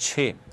6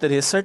63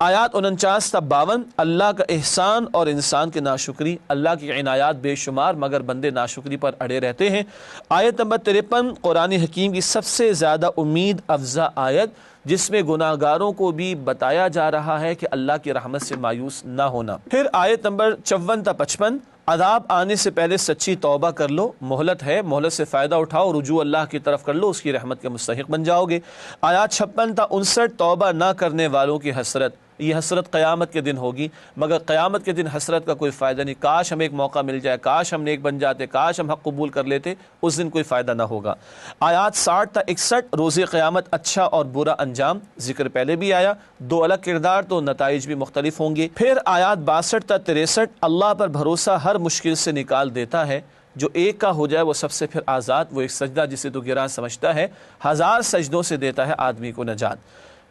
آیات 49 تا 52 اللہ کا احسان اور انسان کی ناشکری، اللہ کی عنایات بے شمار مگر بندے ناشکری پر اڑے رہتے ہیں۔ آیت نمبر 53 قرآن حکیم کی سب سے زیادہ امید افزا آیت، جس میں گناہ گاروں کو بھی بتایا جا رہا ہے کہ اللہ کی رحمت سے مایوس نہ ہونا۔ پھر آیت نمبر 54 تا 55 عذاب آنے سے پہلے سچی توبہ کر لو، مہلت ہے، مہلت سے فائدہ اٹھاؤ، رجوع اللہ کی طرف کر لو، اس کی رحمت کے مستحق بن جاؤ گے۔ آیات 56 تا 59 توبہ نہ کرنے والوں کی حسرت، یہ حسرت قیامت کے دن ہوگی، مگر قیامت کے دن حسرت کا کوئی فائدہ نہیں۔ کاش ہمیں ایک موقع مل جائے، کاش ہم نیک بن جاتے، کاش ہم حق قبول کر لیتے، اس دن کوئی فائدہ نہ ہوگا۔ آیات 60 تا 61 روز قیامت اچھا اور برا انجام، ذکر پہلے بھی آیا، دو الگ کردار تو نتائج بھی مختلف ہوں گے۔ پھر آیات 62 تا 63 اللہ پر بھروسہ ہر مشکل سے نکال دیتا ہے، جو ایک کا ہو جائے وہ سب سے پھر آزاد، وہ ایک سجدہ جسے تو گراں سمجھتا ہے 1000 سجدوں سے دیتا ہے آدمی کو نجات۔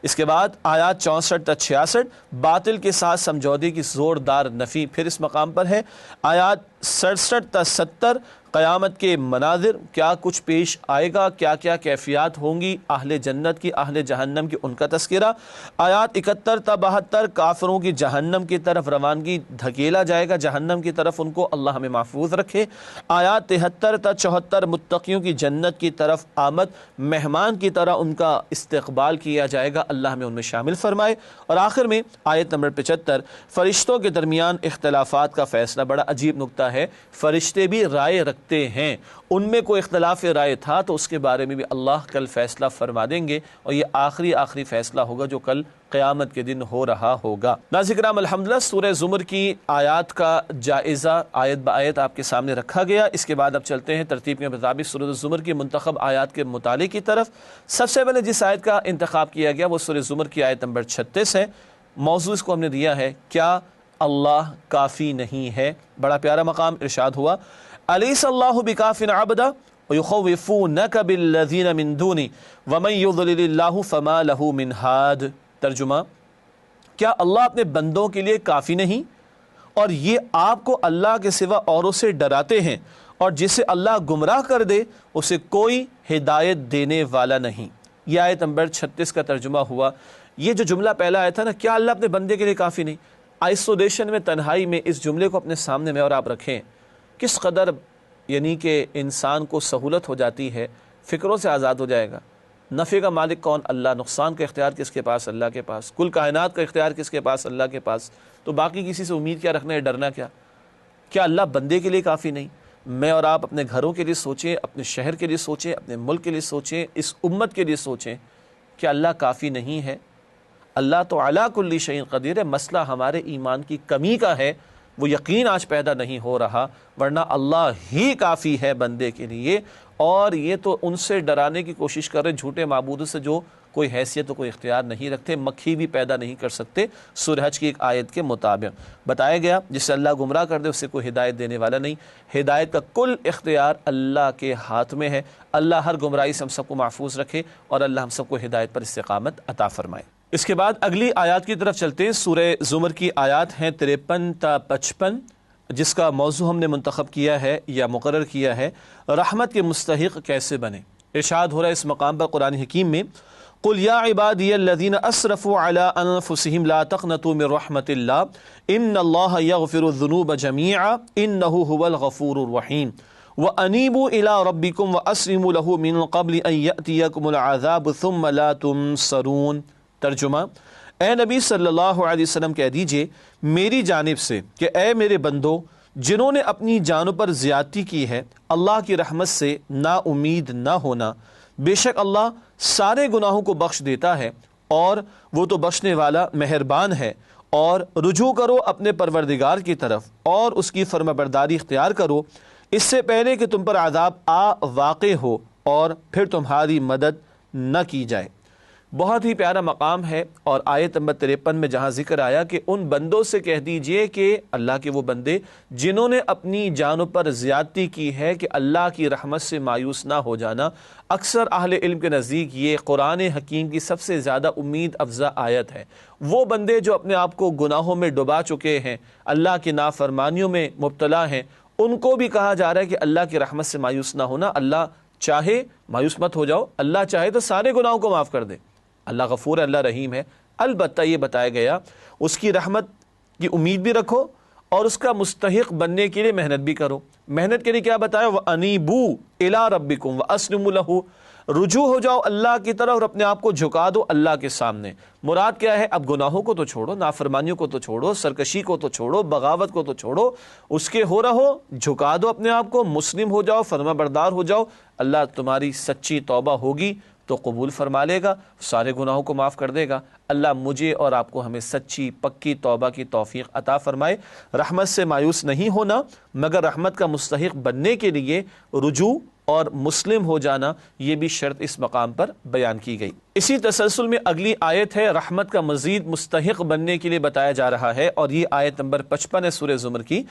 اس کے بعد آیات 64 تا 66 باطل کے ساتھ سمجھوتے کی زوردار نفی پھر اس مقام پر ہے۔ آیات 67 تا 70 قیامت کے مناظر، کیا کچھ پیش آئے گا، کیا کیا کیفیات ہوں گی اہل جنت کی، اہل جہنم کی، ان کا تذکرہ۔ آیات 71 تا 72 کافروں کی جہنم کی طرف روانگی، دھکیلا جائے گا جہنم کی طرف ان کو، اللہ ہمیں محفوظ رکھے۔ آیات 73 تا 74 متقیوں کی جنت کی طرف آمد، مہمان کی طرح ان کا استقبال کیا جائے گا، اللہ ہمیں ان میں شامل فرمائے۔ اور آخر میں آیت نمبر 75 فرشتوں کے درمیان اختلافات کا فیصلہ، بڑا عجیب نکتہ ہے، فرشتے بھی رائے رکھتے ہیں، ان میں کوئی اختلاف رائے تھا تو اس کے بارے میں بھی اللہ کل فیصلہ فرما دیں گے، اور یہ آخری فیصلہ ہوگا جو کل قیامت کے دن ہو رہا ہوگا۔ ناظرین کرام، الحمدللہ سورہ زمر کی آیات کا جائزہ آیت با آیت آپ کے سامنے رکھا گیا۔ اس کے بعد اب چلتے ہیں ترتیب کے مطابق سورہ زمر کی منتخب آیات کے مطالعے کی طرف۔ سب سے پہلے جس آیت کا انتخاب کیا گیا وہ سورہ زمر کی آیت نمبر 36 ہے۔ موضوع اس کو ہم نے دیا ہے کیا اللہ کافی نہیں ہے؟ بڑا پیارا مقام ارشاد ہوا، الیس اللہ بکاف عبدا ویخوفونک بالذین من دونی ومن یضلل اللہ فما لہ من ہاد۔ ترجمہ، کیا اللہ اپنے بندوں کے لیے کافی نہیں اور یہ آپ کو اللہ کے سوا اوروں سے ڈراتے ہیں، اور جسے اللہ گمراہ کر دے اسے کوئی ہدایت دینے والا نہیں۔ یہ آیت نمبر 36 کا ترجمہ ہوا۔ یہ جو جملہ پہلا آیا تھا نا، کیا اللہ اپنے بندے کے لیے کافی نہیں، آئسولیشن میں، تنہائی میں اس جملے کو اپنے سامنے میں اور آپ رکھیں، کس قدر یعنی کہ انسان کو سہولت ہو جاتی ہے، فکروں سے آزاد ہو جائے گا۔ نفع کا مالک کون؟ اللہ۔ نقصان کا اختیار کس کے پاس؟ اللہ کے پاس۔ کل کائنات کا اختیار کس کے پاس؟ اللہ کے پاس۔ تو باقی کسی سے امید کیا رکھنا ہے، ڈرنا کیا؟ کیا اللہ بندے کے لیے کافی نہیں؟ میں اور آپ اپنے گھروں کے لیے سوچیں، اپنے شہر کے لیے سوچیں، اپنے ملک کے لیے سوچیں، اس امت کے لیے سوچیں، کیا اللہ کافی نہیں ہے؟ اللہ تو علی کل شیء قدیر ہے۔ مسئلہ ہمارے ایمان کی کمی کا ہے، وہ یقین آج پیدا نہیں ہو رہا، ورنہ اللہ ہی کافی ہے بندے کے لیے۔ اور یہ تو ان سے ڈرانے کی کوشش کر رہے جھوٹے معبودوں سے جو کوئی حیثیت و کوئی اختیار نہیں رکھتے، مکھی بھی پیدا نہیں کر سکتے۔ سورہ حج کی ایک آیت کے مطابق بتایا گیا جسے اللہ گمراہ کر دے اسے کوئی ہدایت دینے والا نہیں۔ ہدایت کا کل اختیار اللہ کے ہاتھ میں ہے۔ اللہ ہر گمراہی سے ہم سب کو محفوظ رکھے، اور اللہ ہم سب کو ہدایت پر استقامت عطا فرمائے۔ اس کے بعد اگلی آیات کی طرف چلتے ہیں۔ سورہ زمر کی آیات ہیں 53 تا 55، جس کا موضوع ہم نے منتخب کیا ہے یا مقرر کیا ہے، رحمت کے مستحق کیسے بنے۔ ارشاد ہو رہا ہے اس مقام پر قرآن حکیم میں، قل یا عبادی الذین اسرفوا علی انفسہم لا تقنطوا من رحمت اللہ ان اللہ یغفر الذنوب جميعا انہ هو الغفور الرحیم وانیبوا الی ربکم واسلموا لہ من قبل ان یأتیکم العذاب ثم لا تنصرون۔ ترجمہ، اے نبی صلی اللہ علیہ وسلم کہہ دیجئے میری جانب سے کہ اے میرے بندو، جنہوں نے اپنی جانوں پر زیادتی کی ہے، اللہ کی رحمت سے نا امید نہ ہونا۔ بے شک اللہ سارے گناہوں کو بخش دیتا ہے، اور وہ تو بخشنے والا مہربان ہے۔ اور رجوع کرو اپنے پروردگار کی طرف اور اس کی فرمانبرداری اختیار کرو، اس سے پہلے کہ تم پر عذاب واقع ہو اور پھر تمہاری مدد نہ کی جائے۔ بہت ہی پیارا مقام ہے، اور آیت نمبر 53 میں جہاں ذکر آیا کہ ان بندوں سے کہہ دیجئے کہ اللہ کے وہ بندے جنہوں نے اپنی جانوں پر زیادتی کی ہے کہ اللہ کی رحمت سے مایوس نہ ہو جانا۔ اکثر اہل علم کے نزدیک یہ قرآن حکیم کی سب سے زیادہ امید افزا آیت ہے۔ وہ بندے جو اپنے آپ کو گناہوں میں ڈبا چکے ہیں، اللہ کی نافرمانیوں میں مبتلا ہیں، ان کو بھی کہا جا رہا ہے کہ اللہ کی رحمت سے مایوس نہ ہونا۔ اللہ چاہے مایوس مت ہو جاؤ، اللہ چاہے تو سارے گناہوں کو معاف کر دے۔ اللہ غفور ہے، اللہ رحیم ہے، البتہ یہ بتایا گیا اس کی رحمت کی امید بھی رکھو اور اس کا مستحق بننے کے لیے محنت بھی کرو۔ محنت کے لیے کیا بتایا؟ وَأَنِيبُوا إِلَىٰ رَبِّكُمْ وَأَسْلِمُوا لَهُ، رجوع ہو جاؤ اللہ کی طرف اور اپنے آپ کو جھکا دو اللہ کے سامنے۔ مراد کیا ہے؟ اب گناہوں کو تو چھوڑو، نافرمانیوں کو تو چھوڑو، سرکشی کو تو چھوڑو، بغاوت کو تو چھوڑو، اس کے ہو رہو، جھکا دو اپنے آپ کو، مسلم ہو جاؤ، فرما بردار ہو جاؤ۔ اللہ تمہاری سچی توبہ ہوگی تو قبول فرما لے گا، سارے گناہوں کو معاف کر دے گا۔ اللہ مجھے اور آپ کو ہمیں سچی پکی توبہ کی توفیق عطا فرمائے۔ رحمت سے مایوس نہیں ہونا، مگر رحمت کا مستحق بننے کے لیے رجوع اور مسلم ہو جانا، یہ بھی شرط اس مقام پر بیان کی گئی۔ اسی تسلسل میں اگلی آیت ہے، رحمت کا مزید مستحق بننے کے لیے بتایا جا رہا ہے، اور یہ آیت نمبر 55 ہے سورہ زمر کی۔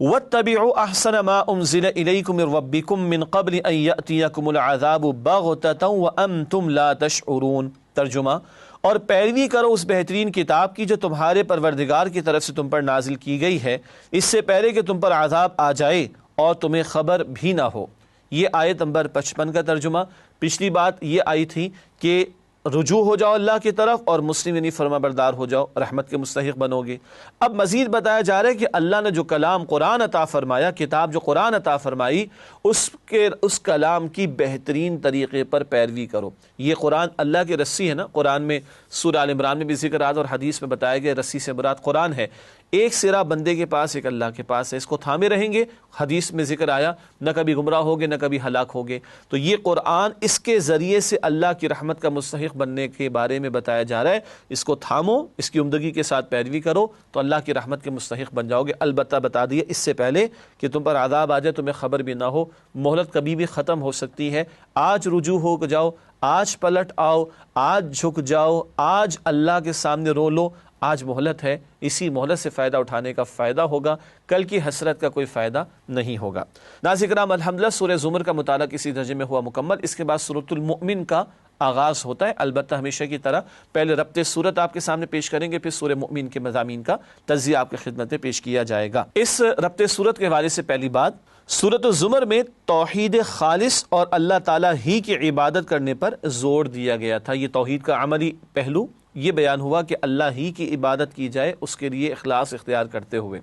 وَاتَّبِعُوا أَحْسَنَ مَا أُنزِلَ إِلَيْكُمْ مِن رَّبِّكُم مِّن قَبْلِ أَن يَأْتِيَكُمُ الْعَذَابُ بَغْتَةً وَأَنتُمْ لَا تَشْعُرُونَ۔ ترجمہ، اور پیروی کرو اس بہترین کتاب کی جو تمہارے پروردگار کی طرف سے تم پر نازل کی گئی ہے، اس سے پہلے کہ تم پر عذاب آ جائے اور تمہیں خبر بھی نہ ہو۔ یہ آیت نمبر 55 کا ترجمہ۔ پچھلی بات یہ آئی تھی کہ رجوع ہو جاؤ اللہ کی طرف اور مسلم یعنی فرما بردار ہو جاؤ، رحمت کے مستحق بنو گے۔ اب مزید بتایا جا رہا ہے کہ اللہ نے جو کلام قرآن عطا فرمایا، کتاب جو قرآن عطا فرمائی، اس کلام کی بہترین طریقے پر پیروی کرو۔ یہ قرآن اللہ کی رسی ہے نا، قرآن میں سورہ آل عمران میں بھی ذکر آتا اور حدیث میں بتایا گیا رسی سے مراد قرآن ہے۔ ایک سرا بندے کے پاس، ایک اللہ کے پاس ہے، اس کو تھامے رہیں گے، حدیث میں ذکر آیا، نہ کبھی گمراہ ہوگے نہ کبھی ہلاک ہوگے۔ تو یہ قرآن، اس کے ذریعے سے اللہ کی رحمت کا مستحق بننے کے بارے میں بتایا جا رہا ہے۔ اس کو تھامو، اس کی عمدگی کے ساتھ پیروی کرو تو اللہ کی رحمت کے مستحق بن جاؤ گے۔ البتہ بتا دیے اس سے پہلے کہ تم پر عذاب آ جائے، تمہیں خبر بھی نہ ہو، مہلت کبھی بھی ختم ہو سکتی ہے۔ آج رجوع ہو جاؤ، آج پلٹ آؤ، آج جھک جاؤ، آج اللہ کے سامنے رو لو، آج مہلت ہے، اسی مہلت سے فائدہ اٹھانے کا فائدہ ہوگا، کل کی حسرت کا کوئی فائدہ نہیں ہوگا۔ ناظرین کرام، الحمدللہ سورہ زمر کا مطالعہ کسی درجے میں ہوا مکمل۔ اس کے بعد سورۃ المؤمن کا آغاز ہوتا ہے۔ البتہ ہمیشہ کی طرح پہلے ربط صورت آپ کے سامنے پیش کریں گے، پھر سورہ مؤمن کے مضامین کا تجزیہ آپ کی خدمت میں پیش کیا جائے گا۔ اس ربط صورت کے حوالے سے پہلی بات، سورۃ الزمر میں توحید خالص اور اللہ تعالیٰ ہی کی عبادت کرنے پر زور دیا گیا تھا۔ یہ توحید کا عملی پہلو یہ بیان ہوا کہ اللہ ہی کی عبادت کی جائے، اس کے لیے اخلاص اختیار کرتے ہوئے۔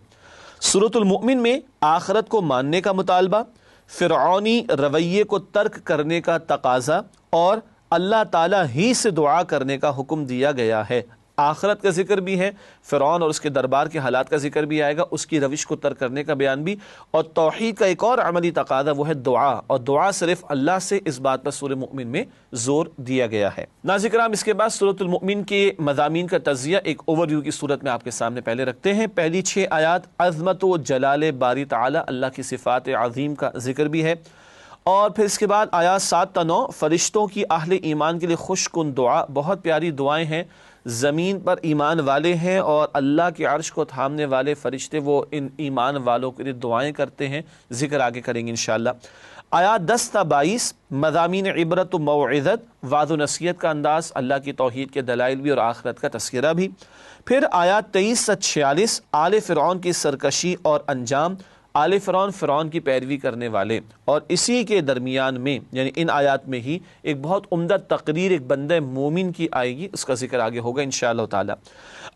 سورۃ المؤمن میں آخرت کو ماننے کا مطالبہ، فرعونی رویے کو ترک کرنے کا تقاضا اور اللہ تعالیٰ ہی سے دعا کرنے کا حکم دیا گیا ہے۔ آخرت کا ذکر بھی ہے، فرعون اور اس کے دربار کے حالات کا ذکر بھی آئے گا، اس کی روش کو ترک کرنے کا بیان بھی، اور توحید کا ایک اور عملی تقاضا وہ ہے دعا، اور دعا صرف اللہ سے، اس بات پر سورہ مؤمن میں زور دیا گیا ہے۔ ناظرین کرام، اس کے بعد سورۃ المؤمن کے مضامین کا تجزیہ ایک اوور ویو کی صورت میں آپ کے سامنے پہلے رکھتے ہیں۔ پہلی 6 آیات عظمت و جلال باری تعالی، اللہ کی صفات عظیم کا ذکر بھی ہے، اور پھر اس کے بعد آیات 7 تا 9 فرشتوں کی اہل ایمان کے لیے خوش کن دعا، بہت پیاری دعائیں ہیں۔ زمین پر ایمان والے ہیں اور اللہ کے عرش کو تھامنے والے فرشتے وہ ان ایمان والوں کے لیے دعائیں کرتے ہیں، ذکر آگے کریں گے انشاءاللہ۔ آیات 10 تا 22 مضامین عبرت و موعظت، وعظ و نصیحت کا انداز، اللہ کی توحید کے دلائل بھی اور آخرت کا تذکرہ بھی۔ پھر آیات 23 تا 46 آل فرعون کی سرکشی اور انجام، آل فرعون، فرعون کی پیروی کرنے والے، اور اسی کے درمیان میں یعنی ان آیات میں ہی ایک بہت عمدہ تقریر ایک بندہ مومن کی آئے گی، اس کا ذکر آگے ہوگا انشاءاللہ تعالی۔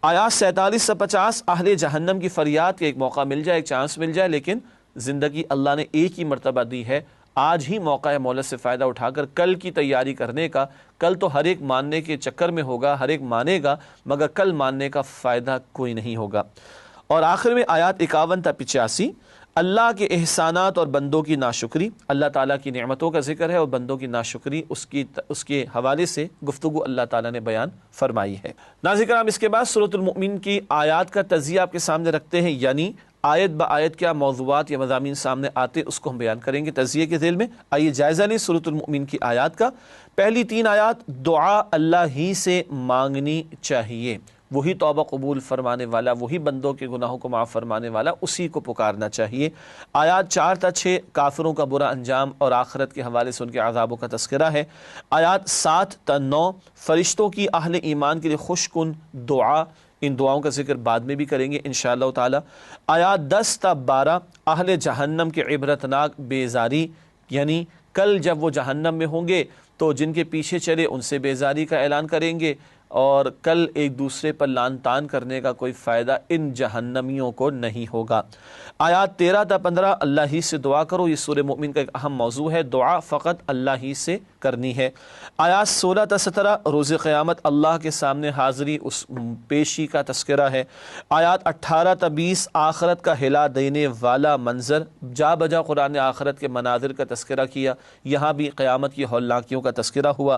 آیات 47 سے 50 اہل جہنم کی فریاد کے ایک موقع مل جائے، ایک چانس مل جائے، لیکن زندگی اللہ نے ایک ہی مرتبہ دی ہے، آج ہی موقع ہے مہلت سے فائدہ اٹھا کر کل کی تیاری کرنے کا۔ کل تو ہر ایک ماننے کے چکر میں ہوگا، ہر ایک مانے گا، مگر کل ماننے کا فائدہ کوئی نہیں ہوگا۔ اور آخر میں آیات 51 تا 85 اللہ کے احسانات اور بندوں کی ناشکری، اللہ تعالیٰ کی نعمتوں کا ذکر ہے اور بندوں کی ناشکری، اس کے حوالے سے گفتگو اللہ تعالیٰ نے بیان فرمائی ہے۔ ناظرین کرام، اس کے بعد سورۃ المؤمن کی آیات کا تجزیہ آپ کے سامنے رکھتے ہیں، یعنی آیت با آیت کیا موضوعات یا مضامین سامنے آتے اس کو ہم بیان کریں گے تجزیے کے ذیل میں۔ آئیے جائزہ لیں سورۃ المؤمن کی آیات کا۔ پہلی 3 آیات دعا اللہ ہی سے مانگنی چاہیے، وہی توبہ قبول فرمانے والا، وہی بندوں کے گناہوں کو معاف فرمانے والا، اسی کو پکارنا چاہیے۔ آیات 4 تا 6 کافروں کا برا انجام اور آخرت کے حوالے سے ان کے عذابوں کا تذکرہ ہے۔ آیات 7 تا 9 فرشتوں کی اہل ایمان کے لیے خوش کن دعا، ان دعاؤں کا ذکر بعد میں بھی کریں گے انشاءاللہ تعالی۔ آیات 10 تا 12 اہل جہنم کے عبرتناک بیزاری، یعنی کل جب وہ جہنم میں ہوں گے تو جن کے پیچھے چلے ان سے بیزاری کا اعلان کریں گے، اور کل ایک دوسرے پر لان تان کرنے کا کوئی فائدہ ان جہنمیوں کو نہیں ہوگا۔ آیات 13 تا 15 اللہ ہی سے دعا کرو، یہ سورہ مومن کا ایک اہم موضوع ہے، دعا فقط اللہ ہی سے کرنی ہے۔ آیات 16 تا 17 روز قیامت اللہ کے سامنے حاضری، اس پیشی کا تذکرہ ہے۔ آیات 18 تا 20 آخرت کا ہلا دینے والا منظر، جا بجا قرآن نے آخرت کے مناظر کا تذکرہ کیا، یہاں بھی قیامت کی ہولناکیوں کا تذکرہ ہوا۔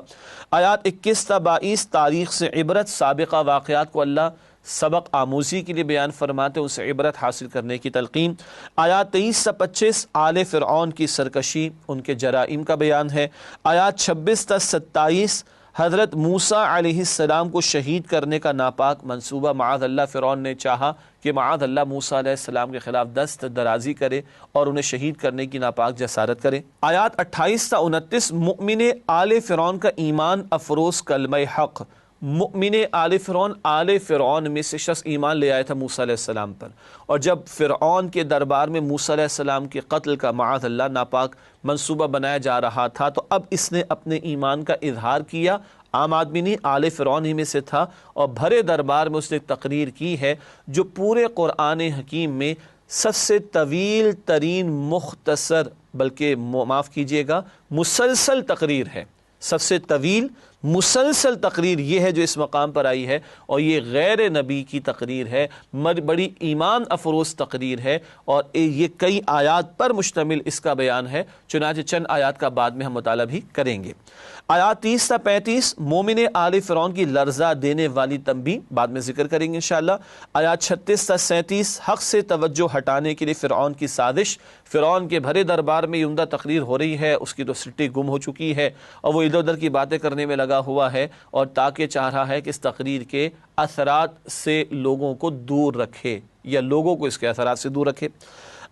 آیات 21 تا 22 تاریخ سے عبرت، سابقہ واقعات کو اللہ سبق آموزی کے لیے بیان فرماتے، اس سے عبرت حاصل کرنے کی تلقین۔ آیات 23 سے 25 آل فرعون کی سرکشی، ان کے جرائم کا بیان ہے۔ آیات 26 تا 27 حضرت موسیٰ علیہ السلام کو شہید کرنے کا ناپاک منصوبہ، معاذ اللہ فرعون نے چاہا کہ معاذ اللہ موسیٰ علیہ السلام کے خلاف دست درازی کرے اور انہیں شہید کرنے کی ناپاک جسارت کرے۔ آیات 28 تا 29 مؤمن آل فرعون کا ایمان افروز کلمہ حق، مؤمن آل فرعون میں سے شخص ایمان لے آیا تھا موسیٰ علیہ السلام پر، اور جب فرعون کے دربار میں موسیٰ علیہ السلام کے قتل کا معاذ اللہ ناپاک منصوبہ بنایا جا رہا تھا، تو اب اس نے اپنے ایمان کا اظہار کیا، عام آدمی نہیں، آل فرعون ہی میں سے تھا، اور بھرے دربار میں اس نے تقریر کی ہے جو پورے قرآن حکیم میں سب سے طویل ترین مختصر، بلکہ معاف کیجیے گا مسلسل تقریر ہے۔ سب سے طویل مسلسل تقریر یہ ہے جو اس مقام پر آئی ہے، اور یہ غیر نبی کی تقریر ہے، بڑی ایمان افروز تقریر ہے، اور یہ کئی آیات پر مشتمل اس کا بیان ہے، چنانچہ چند آیات کا بعد میں ہم مطالعہ بھی کریں گے۔ آیات 30 تا 35 مومن آل فرعون کی لرزہ دینے والی تنبیہ، بعد میں ذکر کریں گے انشاءاللہ۔ آیات 36 تا 37 حق سے توجہ ہٹانے کے لیے فرعون کی سازش، فرعون کے بھرے دربار میں یہ عمدہ تقریر ہو رہی ہے، اس کی تو سٹی گم ہو چکی ہے اور وہ ادھر ادھر کی باتیں کرنے میں لگا ہوا ہے، اور تاکہ چاہ رہا ہے کہ اس تقریر کے اثرات سے لوگوں کو دور رکھے، یا لوگوں کو اس کے اثرات سے دور رکھے۔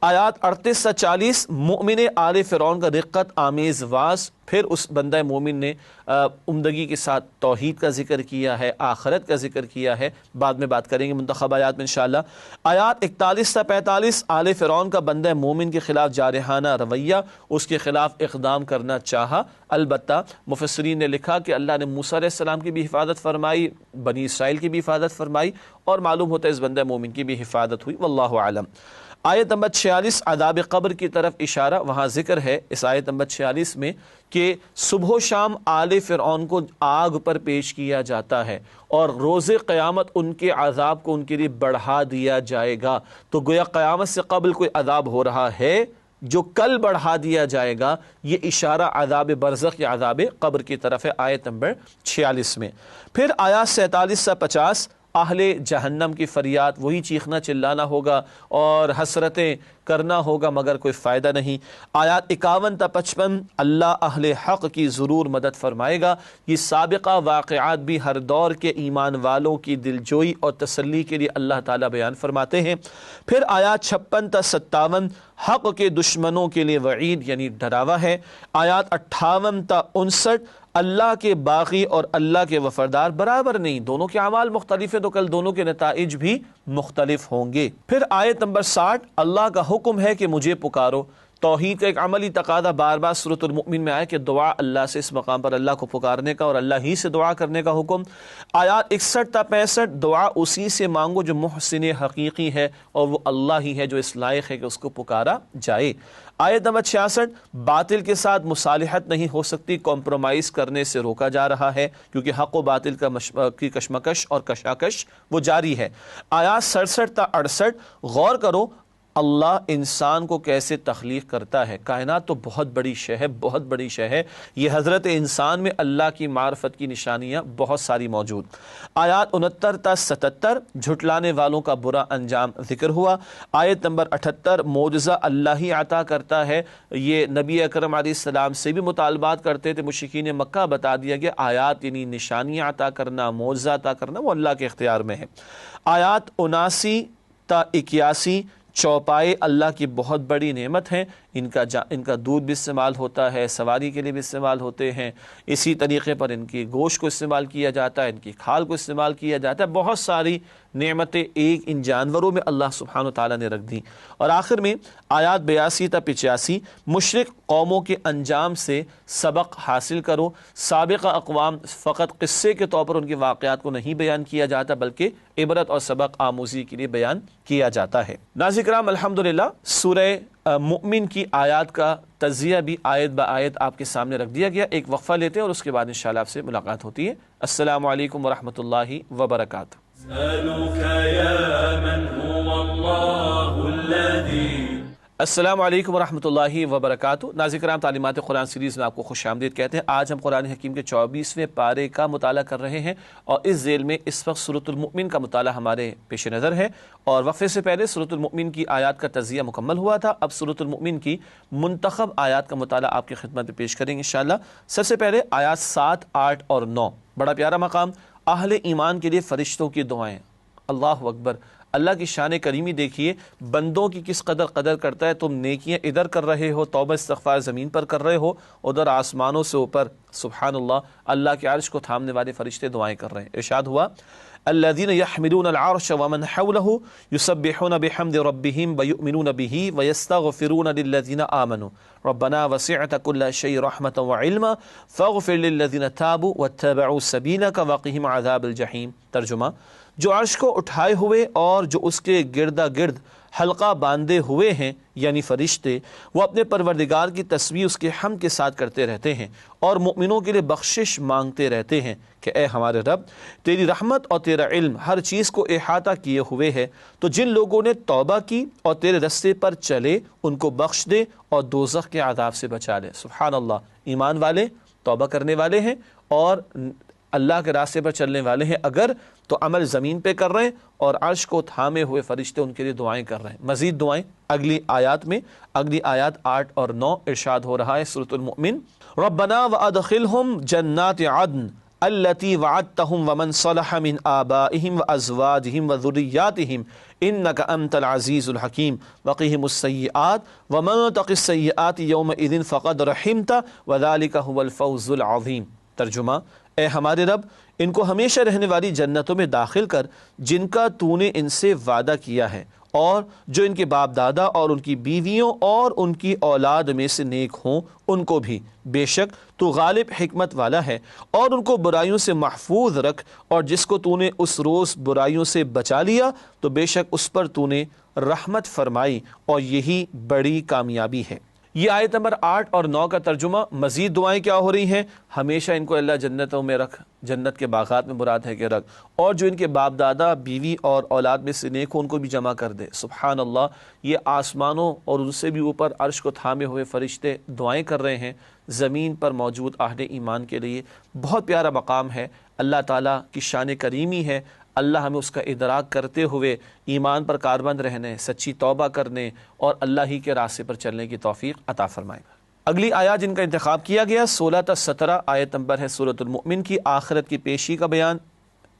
آیات 38 تا 40 مؤمن آل فرعون کا رقت آمیز واز، پھر اس بندہ مومن نے عمدگی کے ساتھ توحید کا ذکر کیا ہے، آخرت کا ذکر کیا ہے، بعد میں بات کریں گے منتخب آیات میں انشاءاللہ۔ آیات 41 تا 45 آل فرعون کا بندہ مومن کے خلاف جارحانہ رویہ، اس کے خلاف اقدام کرنا چاہا، البتہ مفسرین نے لکھا کہ اللہ نے موسیٰ علیہ السلام کی بھی حفاظت فرمائی، بنی اسرائیل کی بھی حفاظت فرمائی، اور معلوم ہوتا ہے اس بندہ مومن کی بھی حفاظت ہوئی، واللہ اعلم۔ آیت نمبر 46 عذاب قبر کی طرف اشارہ، وہاں ذکر ہے اس آیت نمبر 46 میں کہ صبح و شام آل فرعون کو آگ پر پیش کیا جاتا ہے، اور روز قیامت ان کے عذاب کو ان کے لیے بڑھا دیا جائے گا، تو گویا قیامت سے قبل کوئی عذاب ہو رہا ہے جو کل بڑھا دیا جائے گا، یہ اشارہ عذاب برزخ یا عذاب قبر کی طرف ہے آیت نمبر 46 میں۔ پھر آیات 47 سے 50 اہل جہنم کی فریاد، وہی چیخنا چلانا ہوگا اور حسرتیں کرنا ہوگا مگر کوئی فائدہ نہیں۔ آیات 51 تا 55 اللہ اہل حق کی ضرور مدد فرمائے گا، یہ سابقہ واقعات بھی ہر دور کے ایمان والوں کی دلجوئی اور تسلی کے لیے اللہ تعالیٰ بیان فرماتے ہیں۔ پھر آیات 56 تا 57 حق کے دشمنوں کے لیے وعید یعنی ڈراوا ہے۔ آیات 58 تا 59 اللہ کے باغی اور اللہ کے وفادار برابر نہیں، دونوں کے اعمال مختلف ہیں تو کل دونوں کے نتائج بھی مختلف ہوں گے۔ پھر آیت نمبر 60 اللہ کا حکم ہے کہ مجھے پکارو، توحید کا ایک عملی تقاضا بار بار سورۃ المؤمن میں آیا کہ دعا اللہ سے، اس مقام پر اللہ کو پکارنے کا اور اللہ ہی سے دعا کرنے کا حکم۔ آیات 61 تا 65 دعا اسی سے مانگو جو محسن حقیقی ہے، اور وہ اللہ ہی ہے جو اس لائق ہے کہ اس کو پکارا جائے۔ آیت نمبر 66 باطل کے ساتھ مصالحت نہیں ہو سکتی، کمپرومائز کرنے سے روکا جا رہا ہے کیونکہ حق و باطل کی کشمکش اور کشاکش وہ جاری ہے۔ آیات 67 تا 68 غور کرو اللہ انسان کو کیسے تخلیق کرتا ہے، کائنات تو بہت بڑی شے ہے، بہت بڑی شے ہے، یہ حضرت انسان میں اللہ کی معرفت کی نشانیاں بہت ساری موجود۔ آیات 69 تا 77 جھٹلانے والوں کا برا انجام ذکر ہوا۔ آیت نمبر 78 معجزہ اللہ ہی عطا کرتا ہے، یہ نبی اکرم علیہ السلام سے بھی مطالبات کرتے تھے مشرکین مکہ، بتا دیا گیا آیات یعنی نشانیاں عطا کرنا، معجزہ عطا کرنا وہ اللہ کے اختیار میں ہے۔ آیات 79 تا 81 چوپائے اللہ کی بہت بڑی نعمت ہیں، ان کا دودھ بھی استعمال ہوتا ہے، سواری کے لیے بھی استعمال ہوتے ہیں، اسی طریقے پر ان کی گوشت کو استعمال کیا جاتا ہے، ان کی کھال کو استعمال کیا جاتا ہے۔ بہت ساری نعمتیں ایک ان جانوروں میں اللہ سبحانہ وتعالیٰ نے رکھ دیں۔ اور آخر میں آیات 82 تا 85 مشرک قوموں کے انجام سے سبق حاصل کرو۔ سابقہ اقوام فقط قصے کے طور پر ان کے واقعات کو نہیں بیان کیا جاتا بلکہ عبرت اور سبق آموزی کے لیے بیان کیا جاتا ہے۔ ناظرین کرام، الحمدللہ سورہ مؤمن کی آیات کا تجزیہ بھی آیت با آیت آپ کے سامنے رکھ دیا گیا۔ ایک وقفہ لیتے ہیں اور اس کے بعد انشاءاللہ آپ سے ملاقات ہوتی ہے۔ السلام علیکم ورحمۃ اللہ وبرکاتہ۔ السلام علیکم ورحمۃ اللہ وبرکاتہ۔ ناظرین کرام، تعلیمات قرآن سیریز میں آپ کو خوش آمدید کہتے ہیں۔ آج ہم قرآن حکیم کے 24ویں پارے کا مطالعہ کر رہے ہیں اور اس ذیل میں اس وقت سورۃ المؤمن کا مطالعہ ہمارے پیش نظر ہے، اور وقفے سے پہلے سورۃ المؤمن کی آیات کا تجزیہ مکمل ہوا تھا۔ اب سورۃ المؤمن کی منتخب آیات کا مطالعہ آپ کی خدمت میں پیش کریں گے انشاءاللہ۔ سب سے پہلے آیات 7، 8 اور 9، بڑا پیارا مقام، اہل ایمان کے لیے فرشتوں کی دعائیں۔ اللہ اکبر، اللہ کی شان کریمی دیکھیے، بندوں کی کس قدر کرتا ہے۔ تم نیکیاں ادھر کر رہے ہو، توبہ استغفار زمین پر کر رہے ہو، ادھر آسمانوں سے اوپر سبحان اللہ کے عرش کو تھامنے والے فرشتے دعائیں کر رہے ہیں۔ ارشاد ہوا، الذین یحملون العرش ومن حولہ یسبحون بحمد ربہم ویؤمنون بہ ویستغفرون للذین آمنوا ربنا وسعت کل شیء رحمۃ وعلما فاغفر للذین تابوا واتبعوا سبیلک وقہم عذاب الجحیم۔ ترجمہ، جو عرش کو اٹھائے ہوئے اور جو اس کے گردا گرد حلقہ باندھے ہوئے ہیں یعنی فرشتے، وہ اپنے پروردگار کی تسبیح اس کے حمد کے ساتھ کرتے رہتے ہیں اور مؤمنوں کے لیے بخشش مانگتے رہتے ہیں کہ اے ہمارے رب، تیری رحمت اور تیرا علم ہر چیز کو احاطہ کیے ہوئے ہے، تو جن لوگوں نے توبہ کی اور تیرے رستے پر چلے ان کو بخش دے اور دوزخ کے عذاب سے بچا لے۔ سبحان اللہ، ایمان والے توبہ کرنے والے ہیں اور اللہ کے راستے پر چلنے والے ہیں، اگر تو عمل زمین پہ کر رہے ہیں اور عرش کو تھامے ہوئے فرشتے ان کے لیے دعائیں کر رہے ہیں۔ مزید دعائیں اگلی آیات میں، اگلی آیات 8 اور 9 ارشاد ہو رہا ہے سورۃ المؤمن، ربنا وادخلهم جنات عدن التي وعدتهم ومن صلح من آبائهم وازواجهم وذرياتهم انك انت العزيز الحكيم وقهم السيئات ومن تق السيئات يومئذ فقد رحمته وذلك هو الفوز العظيم۔ ترجمہ، اے ہمارے رب، ان کو ہمیشہ رہنے والی جنتوں میں داخل کر جن کا تو نے ان سے وعدہ کیا ہے، اور جو ان کے باپ دادا اور ان کی بیویوں اور ان کی اولاد میں سے نیک ہوں ان کو بھی، بے شک تو غالب حکمت والا ہے، اور ان کو برائیوں سے محفوظ رکھ، اور جس کو تو نے اس روز برائیوں سے بچا لیا تو بے شک اس پر تو نے رحمت فرمائی، اور یہی بڑی کامیابی ہے۔ یہ آیت نمبر 8 اور 9 کا ترجمہ۔ مزید دعائیں کیا ہو رہی ہیں؟ ہمیشہ ان کو اللہ جنتوں میں رکھ، جنت کے باغات میں مراد ہے کہ رکھ، اور جو ان کے باپ دادا، بیوی اور اولاد میں سے نیک ہو ان کو بھی جمع کر دے۔ سبحان اللہ، یہ آسمانوں اور ان سے بھی اوپر عرش کو تھامے ہوئے فرشتے دعائیں کر رہے ہیں زمین پر موجود اہل ایمان کے لیے۔ بہت پیارا مقام ہے، اللہ تعالیٰ کی شان کریمی ہے۔ اللہ ہمیں اس کا ادراک کرتے ہوئے ایمان پر کاربند رہنے، سچی توبہ کرنے اور اللہ ہی کے راستے پر چلنے کی توفیق عطا فرمائے۔ اگلی آیات جن کا انتخاب کیا گیا 16 تا 17 آیت نمبر ہے سورۃ المؤمن کی، آخرت کی پیشی کا بیان۔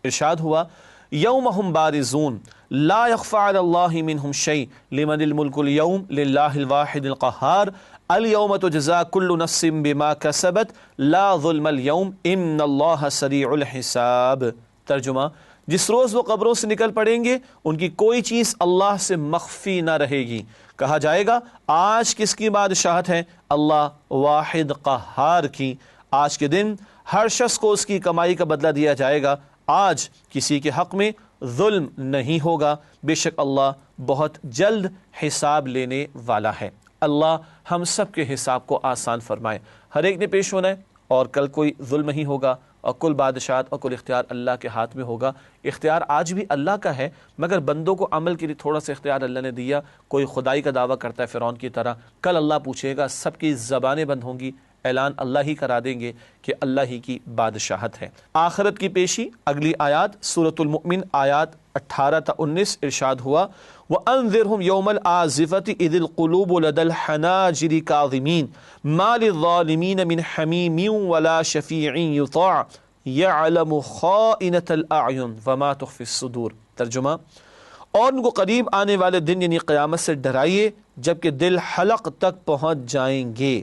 ارشاد ہوا، یوم ہم بارزون لا یخفی علی اللہ منہم شیء لمن الملک اليوم للہ الواحد القہار اليوم تجزی کل نفس بما کسبت لا ظلم اليوم ان اللہ سریع الحساب۔ ترجمہ، جس روز وہ قبروں سے نکل پڑیں گے ان کی کوئی چیز اللہ سے مخفی نہ رہے گی۔ کہا جائے گا آج کس کی بادشاہت ہے؟ اللہ واحد قہار کی۔ آج کے دن ہر شخص کو اس کی کمائی کا بدلہ دیا جائے گا۔ آج کسی کے حق میں ظلم نہیں ہوگا، بے شک اللہ بہت جلد حساب لینے والا ہے۔ اللہ ہم سب کے حساب کو آسان فرمائے۔ ہر ایک نے پیش ہونا ہے اور کل کوئی ظلم نہیں ہوگا، اور کل بادشاہت اور کل اختیار اللہ کے ہاتھ میں ہوگا۔ اختیار آج بھی اللہ کا ہے، مگر بندوں کو عمل کے لیے تھوڑا سا اختیار اللہ نے دیا۔ کوئی خدائی کا دعویٰ کرتا ہے فرعون کی طرح، کل اللہ پوچھے گا، سب کی زبانیں بند ہوں گی، اعلان اللہ ہی کرا دیں گے کہ اللہ ہی کی بادشاہت ہے۔ آخرت کی پیشی اگلی آیات سورۃ المؤمن آیات 18 تا 19 ارشاد ہوا، وَأَنذِرْهُمْ يَوْمَ الْآزِفَةِ إِذِ الْقُلُوبُ لَدَى الْحَنَاجِرِ كَاظِمِينَ مَا لِلظَّالِمِينَ مِنْ حَمِيمٍ وَلَا شَفِيعٍ يُطَاعُ يَعْلَمُ خَائِنَةَ الْأَعْيُنِ وَمَا تُخْفِي الصُّدُورُ۔ ترجمہ، اور ان کو قریب آنے والے دن یعنی قیامت سے ڈرائیے جبکہ دل حلق تک پہنچ جائیں گے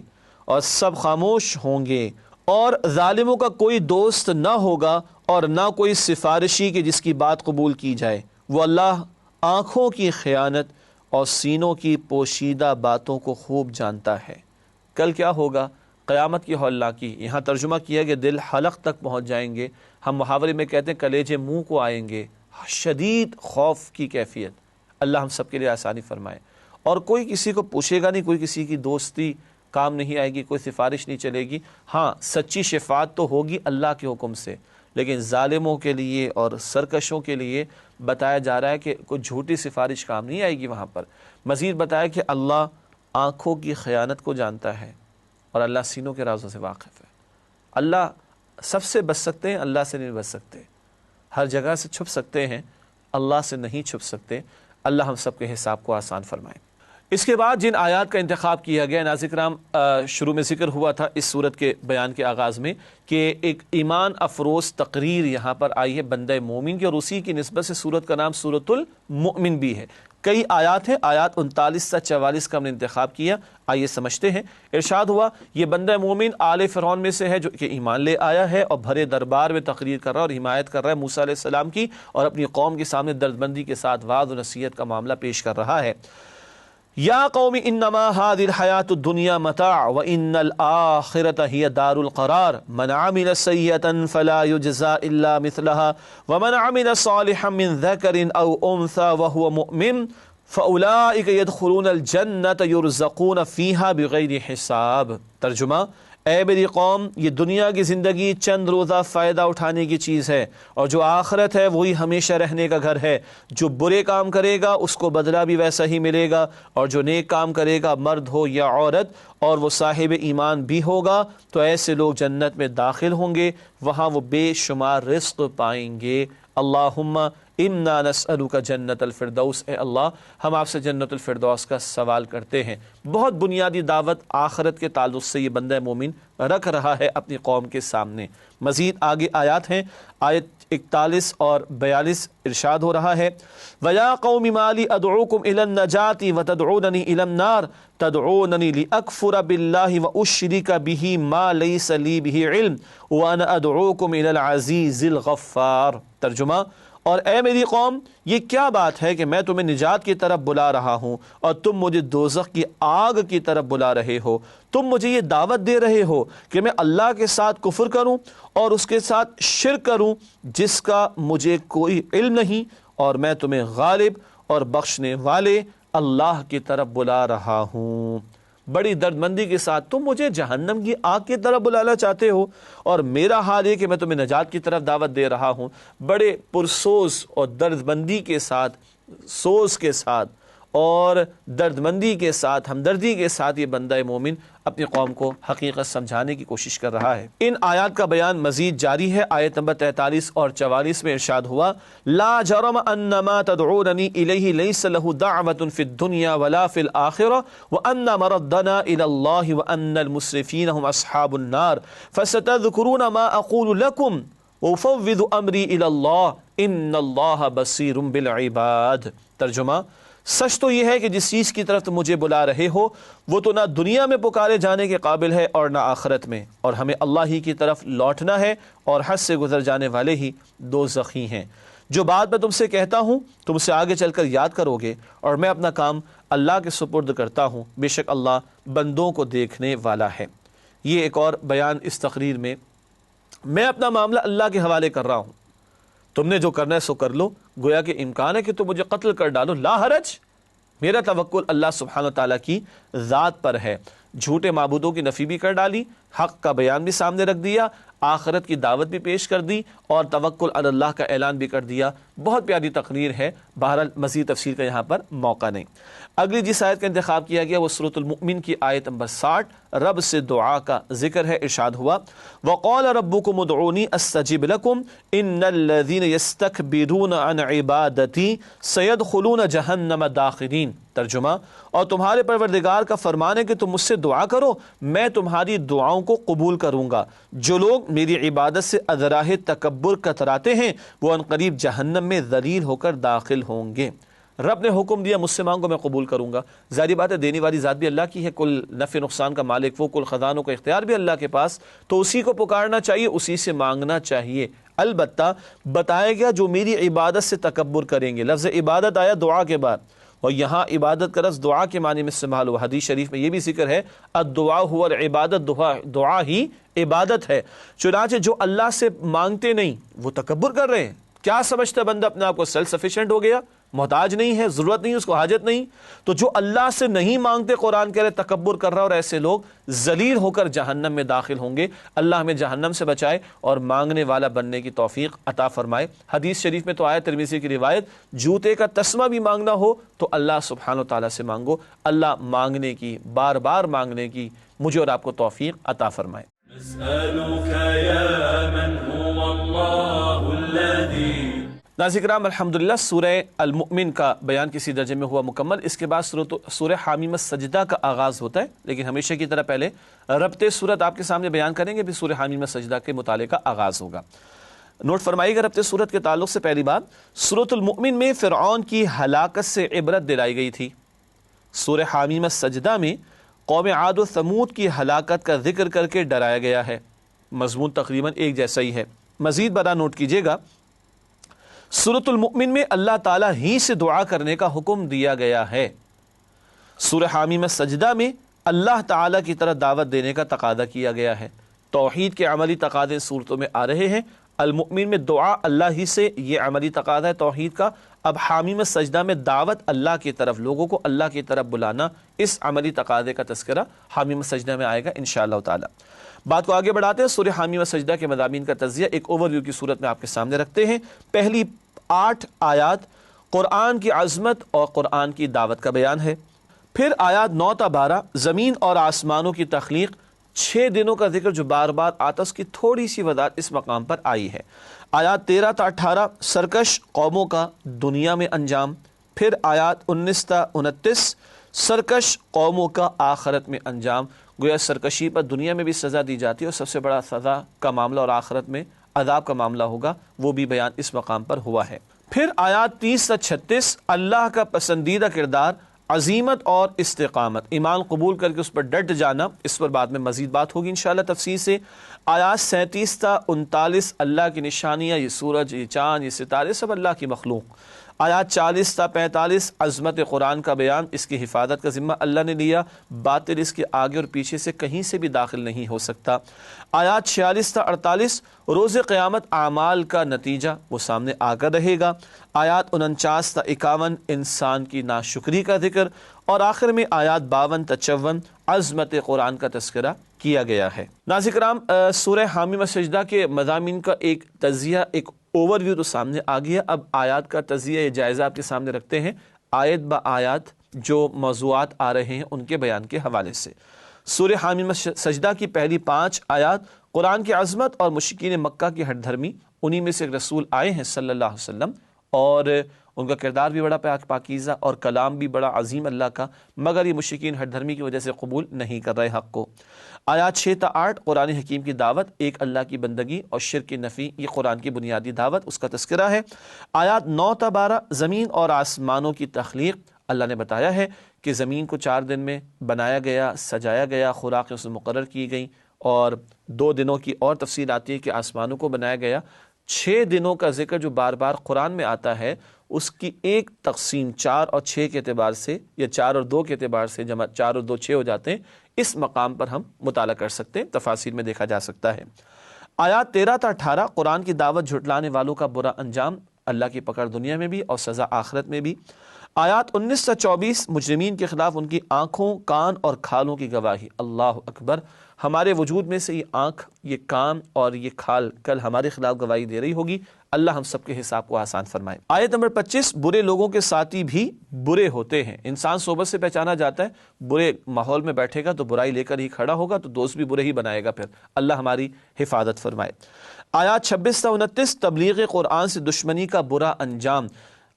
اور سب خاموش ہوں گے، اور ظالموں کا کوئی دوست نہ ہوگا اور نہ کوئی سفارشی کہ جس کی بات قبول کی جائے۔ وہ اللہ آنکھوں کی خیانت اور سینوں کی پوشیدہ باتوں کو خوب جانتا ہے۔ کل کیا ہوگا؟ قیامت کی ہولناکی۔ یہاں ترجمہ کیا کہ دل حلق تک پہنچ جائیں گے، ہم محاورے میں کہتے ہیں کلیجے منہ کو آئیں گے، شدید خوف کی کیفیت۔ اللہ ہم سب کے لیے آسانی فرمائے۔ اور کوئی کسی کو پوچھے گا نہیں، کوئی کسی کی دوستی کام نہیں آئے گی، کوئی سفارش نہیں چلے گی۔ ہاں سچی شفاعت تو ہوگی اللہ کے حکم سے، لیکن ظالموں کے لیے اور سرکشوں کے لیے بتایا جا رہا ہے کہ کوئی جھوٹی سفارش کام نہیں آئے گی وہاں پر۔ مزید بتایا کہ اللہ آنکھوں کی خیانت کو جانتا ہے اور اللہ سینوں کے رازوں سے واقف ہے۔ اللہ سب سے بچ سکتے ہیں، اللہ سے نہیں بچ سکتے۔ ہر جگہ سے چھپ سکتے ہیں، اللہ سے نہیں چھپ سکتے۔ اللہ ہم سب کے حساب کو آسان فرمائے۔ اس کے بعد جن آیات کا انتخاب کیا گیا، ناظرین کرام، شروع میں ذکر ہوا تھا اس صورت کے بیان کے آغاز میں کہ ایک ایمان افروز تقریر یہاں پر آئی ہے بندہ مومن کی، اور اسی کی نسبت سے صورت کا نام سورۃ المؤمن بھی ہے۔ کئی آیات ہیں، آیات 39 سے 44 کا ہم نے انتخاب کیا۔ آئیے سمجھتے ہیں۔ ارشاد ہوا یہ بندہ مومن آل فرعون میں سے ہے جو کہ ایمان لے آیا ہے اور بھرے دربار میں تقریر کر رہا ہے اور حمایت کر رہا ہے موسیٰ علیہ السلام کی، اور اپنی قوم کے سامنے دردمندی کے ساتھ وعظ و نصیحت کا معاملہ پیش کر رہا ہے۔ یا قوم انما هذه الحیات الدنیا متاع وان الآخرۃ ہی دار القرار من عمل سیئۃ فلا یجزى الا مثلها ومن عمل صالحا من ذکر او انثى وهو مؤمن فاولئک يدخلون الجنۃ یرزقون فیہا بغیر حساب۔ ترجمہ، اے میری قوم، یہ دنیا کی زندگی چند روزہ فائدہ اٹھانے کی چیز ہے، اور جو آخرت ہے وہی ہمیشہ رہنے کا گھر ہے۔ جو برے کام کرے گا اس کو بدلہ بھی ویسا ہی ملے گا، اور جو نیک کام کرے گا مرد ہو یا عورت اور وہ صاحب ایمان بھی ہوگا تو ایسے لوگ جنت میں داخل ہوں گے، وہاں وہ بے شمار رزق پائیں گے۔ اللہم انا نسألک جنت الفردوس، اے اللہ ہم آپ سے جنت الفردوس کا سوال کرتے ہیں۔ بہت بنیادی دعوت آخرت کے تعلق سے یہ بندہ مومن رکھ رہا ہے اپنی قوم کے سامنے۔ مزید آگے آیات ہیں، آیت 41 اور 42 ارشاد ہو رہا ہے وَيَا قَوْمِ مَا لِي أَدْعُوكُمْ إِلَى النَّجَاةِ وَتَدْعُونَنِي إِلَى النَّارِ تَدْعُونَنِي لِأَكْفُرَ بِاللَّهِ وَأُشْرِكَ بِهِ مَا لَيْسَ لِي بِهِ عِلْمٌ وَأَنَا أَدْعُوكُمْ إِلَى الْعَزِيزِ الْغَفَّارِ۔ ترجمہ، اور اے میری قوم، یہ کیا بات ہے کہ میں تمہیں نجات کی طرف بلا رہا ہوں اور تم مجھے دوزخ کی آگ کی طرف بلا رہے ہو؟ تم مجھے یہ دعوت دے رہے ہو کہ میں اللہ کے ساتھ کفر کروں اور اس کے ساتھ شرک کروں جس کا مجھے کوئی علم نہیں، اور میں تمہیں غالب اور بخشنے والے اللہ کی طرف بلا رہا ہوں۔ بڑی درد مندی کے ساتھ تم مجھے جہنم کی آگ کی طرف بلانا چاہتے ہو، اور میرا حال یہ کہ میں تمہیں نجات کی طرف دعوت دے رہا ہوں۔ بڑے پرسوز اور درد مندی کے ساتھ، سوز کے ساتھ اور درد مندی کے ساتھ، ہمدردی کے ساتھ یہ بندہ مومن اپنی قوم کو حقیقت سمجھانے کی کوشش کر رہا ہے۔ ان آیات کا بیان مزید جاری ہے۔ آیت نمبر 43 اور 44 میں ارشاد ہوا لا جرم ان ما تدعوننی الیہ لیس له دعوة فی الدنیا ولا فی الآخرہ وان مردنا الی اللہ وان المسرفین هم اصحاب النار فستذکرون ما اقول لکم وافوض امری الی اللہ ان اللہ بصیر بالعباد۔ ترجمہ، سچ تو یہ ہے کہ جس چیز کی طرف تم مجھے بلا رہے ہو وہ تو نہ دنیا میں پکارے جانے کے قابل ہے اور نہ آخرت میں، اور ہمیں اللہ ہی کی طرف لوٹنا ہے، اور حد سے گزر جانے والے ہی دوزخی ہیں۔ جو بات میں تم سے کہتا ہوں تم سے آگے چل کر یاد کرو گے، اور میں اپنا کام اللہ کے سپرد کرتا ہوں، بے شک اللہ بندوں کو دیکھنے والا ہے۔ یہ ایک اور بیان اس تقریر میں، میں اپنا معاملہ اللہ کے حوالے کر رہا ہوں، تم نے جو کرنا ہے سو کر لو، گویا کہ امکان ہے کہ تم مجھے قتل کر ڈالو، لا حرج، میرا توکل اللہ سبحانہ تعالیٰ کی ذات پر ہے۔ جھوٹے معبودوں کی نفی بھی کر ڈالی، حق کا بیان بھی سامنے رکھ دیا، آخرت کی دعوت بھی پیش کر دی، اور توکل علی اللہ کا اعلان بھی کر دیا۔ بہت پیاری تقریر ہے، بہرحال مزید تفسیر کا یہاں پر موقع نہیں۔ اگلی جس آیت کا انتخاب کیا گیا وہ سورۃ المؤمن کی آیت نمبر 60، رب سے دعا کا ذکر ہے۔ ارشاد ہوا وَقَالَ رَبُّكُمُ ادْعُونِي أَسْتَجِبْ لَكُمْ إِنَّ الَّذِينَ يَسْتَكْبِرُونَ عَنْ عِبَادَتِي سَيَدْخُلُونَ جَهَنَّمَ دَاخِرِينَ۔ ترجمہ، اور تمہارے پروردگار کا فرمان ہے کہ تم مجھ سے دعا کرو، میں تمہاری دعاؤں کو قبول کروں گا۔ جو لوگ میری عبادت سے ازراہ تکبر کتراتے ہیں وہ عنقریب جہنم میں ذلیل ہو کر داخل ہوں گے۔ رب نے حکم دیا مجھ سے مانگو میں قبول کروں گا۔ ظاہری بات ہے دینے والی ذات بھی اللہ کی ہے، کل نفع نقصان کا مالک وہ، کل خزانوں کا اختیار بھی اللہ کے پاس، تو اسی کو پکارنا چاہیے، اسی سے مانگنا چاہیے۔ البتہ بتایا گیا جو میری عبادت سے تکبر کریں گے، لفظ عبادت آیا دعا کے بعد، اور یہاں عبادت کا لفظ دعا کے معنی میں استعمال ہوا۔ حدیث شریف میں یہ بھی ذکر ہے الدعاء هو العبادت، دعا ہی عبادت ہے۔ چنانچہ جو اللہ سے مانگتے نہیں وہ تکبر کر رہے ہیں۔ کیا سمجھتا بندہ اپنے آپ کو سیلف سفیشینٹ ہو گیا، محتاج نہیں ہے، ضرورت نہیں، اس کو حاجت نہیں؟ تو جو اللہ سے نہیں مانگتے قرآن کہہ رہے تکبر کر رہا ہے، اور ایسے لوگ ذلیل ہو کر جہنم میں داخل ہوں گے۔ اللہ ہمیں جہنم سے بچائے اور مانگنے والا بننے کی توفیق عطا فرمائے۔ حدیث شریف میں تو آیا ترمذی کی روایت، جوتے کا تسمہ بھی مانگنا ہو تو اللہ سبحانہ و تعالیٰ سے مانگو۔ اللہ مانگنے کی، بار بار مانگنے کی مجھے اور آپ کو توفیق عطا فرمائے۔ ناظرین کرام، الحمدللہ سورہ المؤمن کا بیان کسی درجے میں ہوا مکمل۔ اس کے بعد سورہ حامیم السجدہ کا آغاز ہوتا ہے، لیکن ہمیشہ کی طرح پہلے ربط صورت آپ کے سامنے بیان کریں گے، پھر سورہ حامیم السجدہ کے مطالعے کا آغاز ہوگا۔ نوٹ فرمائیے گا ربط صورت کے تعلق سے پہلی بات، سورۃ المؤمن میں فرعون کی ہلاکت سے عبرت دلائی گئی تھی۔ سورہ حامیم السجدہ میں قوم عاد و ثمود کی ہلاکت کا ذکر کر کے ڈرایا گیا ہے۔ مضمون تقریباً ایک جیسا ہی ہے۔ مزید برآں نوٹ کیجیے گا، سورۃ المؤمن میں اللہ تعالیٰ ہی سے دعا کرنے کا حکم دیا گیا ہے۔ سورہ حامیم السجدہ میں اللہ تعالیٰ کی طرف دعوت دینے کا تقاضا کیا گیا ہے۔ توحید کے عملی تقاضے صورتوں میں آ رہے ہیں۔ المؤمن میں دعا اللہ ہی سے، یہ عملی تقاضا ہے توحید کا۔ اب حامیم السجدہ میں دعوت اللہ کی طرف، لوگوں کو اللہ کی طرف بلانا، اس عملی تقاضے کا تذکرہ حامیم السجدہ میں آئے گا انشاءاللہ تعالی۔ بات کو آگے بڑھاتے ہیں، سورہ حامیم السجدہ کے مضامین کا تجزیہ ایک اوور ویو کی صورت میں آپ کے سامنے رکھتے ہیں۔ پہلی 8 آیات قرآن کی عظمت اور قرآن کی دعوت کا بیان ہے۔ پھر آیات 9 تا 12 زمین اور آسمانوں کی تخلیق، 6 دنوں کا ذکر جو بار بار آتا، اس کی تھوڑی سی وضاحت اس مقام پر آئی ہے۔ آیات 13 تا 18 سرکش قوموں کا دنیا میں انجام۔ پھر آیات 19 تا 29 سرکش قوموں کا آخرت میں انجام۔ گویا سرکشی پر دنیا میں بھی سزا دی جاتی ہے، اور سب سے بڑا سزا کا معاملہ اور آخرت میں عذاب کا معاملہ ہوگا، وہ بھی بیان اس مقام پر ہوا ہے۔ پھر آیات 30 تا 36 اللہ کا پسندیدہ کردار، عزیمت اور استقامت، ایمان قبول کر کے اس پر ڈٹ جانا، اس پر بعد میں مزید بات ہوگی انشاءاللہ تفصیل سے۔ آیات 37 تا 39 اللہ کی نشانیاں، یہ سورج، یہ چاند، یہ ستارے سب اللہ کی مخلوق۔ آیات 40 تا 45 عظمت قرآن کا بیان، اس کی حفاظت کا ذمہ اللہ نے لیا، باطل اس کے آگے اور پیچھے سے کہیں سے بھی داخل نہیں ہو سکتا۔ آیات 46 تا 48 روز قیامت اعمال کا نتیجہ وہ سامنے آ کر رہے گا۔ آیات 49 تا 51 انسان کی ناشکری کا ذکر، اور آخر میں آیات 52 تا 54 عظمت قرآن کا تذکرہ کیا گیا ہے۔ ناظرین کرام، سورہ حامیم السجدہ کے مضامین کا ایک تجزیہ، ایک اوور ویو تو سامنے آ گیا۔ اب آیات کا تجزیہ، یہ جائزہ آپ کے سامنے رکھتے ہیں، آیت با آیات جو موضوعات آ رہے ہیں ان کے بیان کے حوالے سے۔ سورہ حامیم السجدہ کی پہلی 5 آیات قرآن کی عظمت اور مشرکین مکہ کی ہٹ دھرمی، انہی میں سے ایک رسول آئے ہیں صلی اللہ علیہ وسلم، اور ان کا کردار بھی بڑا پاکیزہ اور کلام بھی بڑا عظیم اللہ کا، مگر یہ مشرکین ہٹ دھرمی کی وجہ سے قبول نہیں کر رہے حق کو۔ آیات 6 تا 8 قرآن حکیم کی دعوت، ایک اللہ کی بندگی اور شرک کی نفی، یہ قرآن کی بنیادی دعوت، اس کا تذکرہ ہے۔ آیات 9 تا 12 زمین اور آسمانوں کی تخلیق، اللہ نے بتایا ہے کہ زمین کو 4 دن میں بنایا گیا، سجایا گیا، خوراکیں اس میں مقرر کی گئیں، اور 2 دنوں کی اور تفصیل آتی ہے کہ آسمانوں کو بنایا گیا۔ 6 دنوں کا ذکر جو بار بار قرآن میں آتا ہے، اس کی ایک تقسیم 4 اور 6 کے اعتبار سے، یا 4 اور 2 کے اعتبار سے، جمع 4 اور 2 6 ہو جاتے ہیں، اس مقام پر ہم مطالعہ کر سکتے ہیں، تفاصیل میں دیکھا جا سکتا ہے۔ آیات 13 تا 18 قرآن کی دعوت جھٹلانے والوں کا برا انجام، اللہ کی پکڑ دنیا میں بھی اور سزا آخرت میں بھی۔ آیات 19 تا 24 مجرمین کے خلاف ان کی آنکھوں، کان اور کھالوں کی گواہی، اللہ اکبر، ہمارے وجود میں سے یہ آنکھ، یہ کان اور یہ کھال کل ہمارے خلاف گواہی دے رہی ہوگی، اللہ ہم سب کے حساب کو آسان فرمائے۔ آیت نمبر 25 برے لوگوں کے ساتھی بھی برے ہوتے ہیں، انسان صحبت سے پہچانا جاتا ہے، برے ماحول میں بیٹھے گا تو برائی لے کر ہی کھڑا ہوگا تو دوست بھی برے ہی بنائے گا، پھر اللہ ہماری حفاظت فرمائے۔ آیات 26 تا 29 تبلیغ قرآن سے دشمنی کا برا انجام،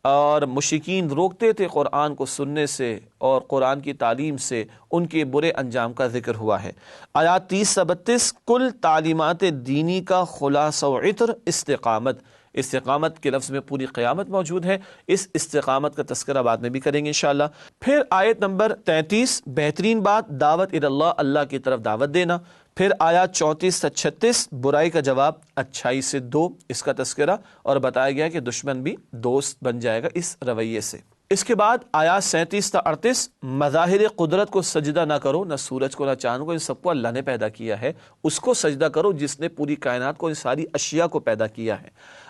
اور مشرکین روکتے تھے قرآن کو سننے سے اور قرآن کی تعلیم سے، ان کے برے انجام کا ذکر ہوا ہے۔ آیات 30 تا 32 کل تعلیمات دینی کا خلاصہ و عطر استقامت، استقامت کے لفظ میں پوری قیامت موجود ہے، اس استقامت کا تذکرہ بعد میں بھی کریں گے انشاءاللہ۔ پھر آیت نمبر 33 بہترین بات دعوت اللہ، اللہ کی طرف دعوت دینا۔ پھر آیات 34 سے 36 برائی کا جواب اچھائی سے دو، اس کا تذکرہ، اور بتایا گیا کہ دشمن بھی دوست بن جائے گا اس رویے سے۔ اس کے بعد آیات 37 تا 38 مظاہر قدرت کو سجدہ نہ کرو، نہ سورج کو نہ چاند کو، ان سب کو اللہ نے پیدا کیا ہے، اس کو سجدہ کرو جس نے پوری کائنات کو، ان ساری اشیاء کو پیدا کیا ہے۔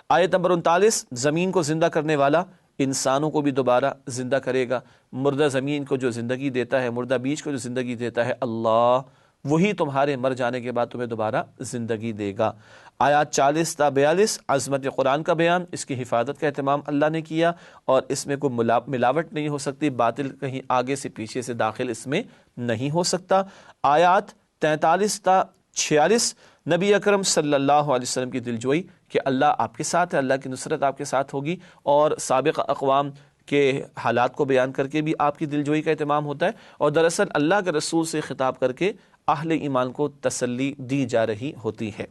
آیت نمبر 39 زمین کو زندہ کرنے والا انسانوں کو بھی دوبارہ زندہ کرے گا، مردہ زمین کو جو زندگی دیتا ہے، مردہ بیج کو جو زندگی دیتا ہے اللہ، وہی تمہارے مر جانے کے بعد تمہیں دوبارہ زندگی دے گا۔ آیات 40 تا 42 عظمت قرآن کا بیان، اس کی حفاظت کا اہتمام اللہ نے کیا، اور اس میں کوئی ملاوٹ نہیں ہو سکتی، باطل کہیں آگے سے پیچھے سے داخل اس میں نہیں ہو سکتا۔ آیات 43 تا 46 نبی اکرم صلی اللہ علیہ وسلم کی دلجوئی کہ اللہ آپ کے ساتھ ہے، اللہ کی نصرت آپ کے ساتھ ہوگی، اور سابق اقوام کے حالات کو بیان کر کے بھی آپ کی دلجوئی کا اہتمام ہوتا ہے، اور دراصل اللہ کے رسول سے خطاب کر کے اہل ایمان کو تسلی دی جا رہی ہوتی ہے۔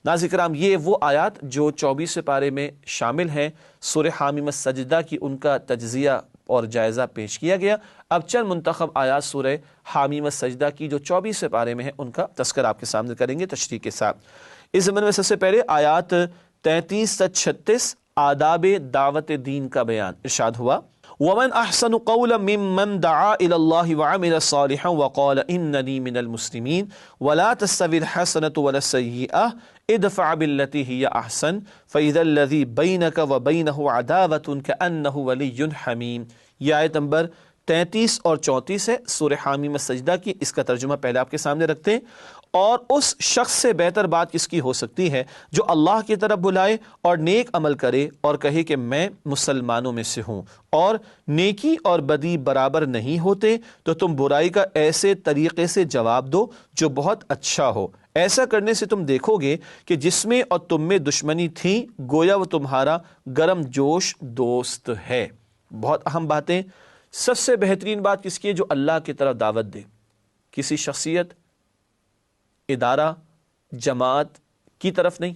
ناظرین کرام، یہ وہ آیات جو 24 پارے میں شامل ہیں، سورہ حامیم السجدہ کی ان کا تجزیہ اور جائزہ پیش کیا گیا۔ اب چند منتخب آیات سورہ حامیم السجدہ کی جو 24 پارے میں ہیں ان کا تذکرہ آپ کے سامنے کریں گے تشریح کے ساتھ۔ اس زمن میں سب سے پہلے آیات 33 تا 36 آداب دعوت دین کا بیان ارشاد ہوا، وَمَنْ أَحْسَنُ قَوْلًا مِّمَّنْ دَعَا إِلَى اللَّهِ وَعَمِلَ صَالِحًا وَقَالَ إِنَّنِي مِنَ الْمُسْلِمِينَ وَلَا تَسْتَوِي الْحَسَنَةُ وَلَا السَّيِّئَةُ ادْفَعْ بِالَّتِي هِيَ أَحْسَنُ فَإِذَا الَّذِي بَيْنَكَ وَبَيْنَهُ عَدَاوَةٌ كَأَنَّهُ وَلِيٌّ حَمِيمٌ۔ یہ آیت نمبر 33 اور 34 ہے سورہ حامیم السجدہ کی، اس کا ترجمہ پہلے آپ کے سامنے رکھتے ہیں۔ اور اس شخص سے بہتر بات کس کی ہو سکتی ہے جو اللہ کی طرف بلائے اور نیک عمل کرے اور کہے کہ میں مسلمانوں میں سے ہوں، اور نیکی اور بدی برابر نہیں ہوتے، تو تم برائی کا ایسے طریقے سے جواب دو جو بہت اچھا ہو۔ ایسا کرنے سے تم دیکھو گے کہ جس میں اور تم میں دشمنی تھی گویا وہ تمہارا گرم جوش دوست ہے۔ بہت اہم باتیں۔ سب سے بہترین بات کس کی ہے؟ جو اللہ کی طرف دعوت دے، کسی شخصیت، ادارہ، جماعت کی طرف نہیں،